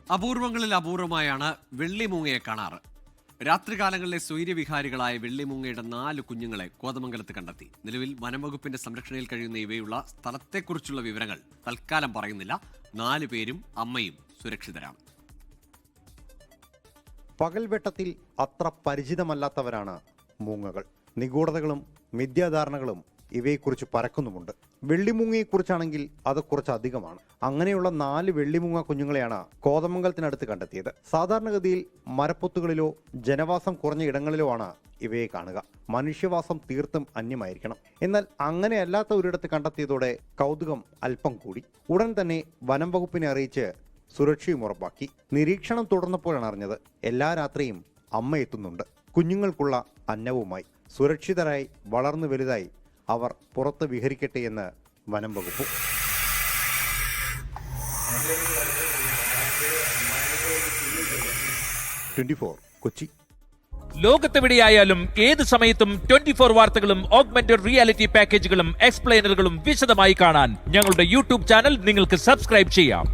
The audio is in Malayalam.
അപൂർവങ്ങളിൽ അപൂർവമായാണ് വെള്ളിമൂങ്ങയെ കാണാറ്. രാത്രികാലങ്ങളിലെ സ്വൈര്യവിഹാരികളായ വെള്ളിമൂങ്ങയുടെ 4 കുഞ്ഞുങ്ങളെ കോതമംഗലത്ത് കണ്ടെത്തി. നിലവിൽ വനംവകുപ്പിന്റെ സംരക്ഷണയിൽ കഴിയുന്ന ഇവയുള്ള സ്ഥലത്തെക്കുറിച്ചുള്ള വിവരങ്ങൾ തൽക്കാലം പറയുന്നില്ല. 4 പേരും അമ്മയും സുരക്ഷിതരാണ്. പകൽവെട്ടത്തിൽ അത്ര പരിചിതമല്ലാത്തവരാണ് മൂങ്ങകൾ. നിഗൂഢതകളും മിഥ്യാധാരണകളും ഇവയെക്കുറിച്ച് പരക്കുന്നുമുണ്ട്. വെള്ളിമൂങ്ങയെക്കുറിച്ചാണെങ്കിൽ അത് കുറച്ചധികമാണ്. അങ്ങനെയുള്ള 4 വെള്ളിമൂങ്ങ കുഞ്ഞുങ്ങളെയാണ് കോതമംഗലത്തിനടുത്ത് കണ്ടെത്തിയത്. സാധാരണഗതിയിൽ മരപ്പൊത്തുകളിലോ ജനവാസം കുറഞ്ഞ ഇടങ്ങളിലോ ആണ് ഇവയെ കാണുക. മനുഷ്യവാസം തീർത്തും അന്യമായിരിക്കണം. എന്നാൽ അങ്ങനെയല്ലാത്ത ഒരിടത്ത് കണ്ടെത്തിയതോടെ കൗതുകം അല്പം കൂടി. ഉടൻ തന്നെ വനം വകുപ്പിനെ അറിയിച്ച് സുരക്ഷയും ഉറപ്പാക്കി. നിരീക്ഷണം തുടർന്നപ്പോഴാണ് അറിഞ്ഞത് എല്ലാ രാത്രിയും അമ്മ എത്തുന്നുണ്ട്, കുഞ്ഞുങ്ങൾക്കുള്ള അന്നവുമായി. സുരക്ഷിതരായി വളർന്നു വലുതായി അവർ പുറത്ത് വിഹരിക്കട്ടെ എന്ന് വനം വകുപ്പ്. കൊച്ചി. ലോകത്തെവിടെയായാലും ഏത് സമയത്തും 24 വാർത്തകളും ഓഗ്മെന്റഡ് റിയാലിറ്റി പാക്കേജുകളും എക്സ്പ്ലെയിനറുകളും വിശദമായി കാണാൻ ഞങ്ങളുടെ യൂട്യൂബ് ചാനൽ നിങ്ങൾക്ക് സബ്സ്ക്രൈബ് ചെയ്യാം.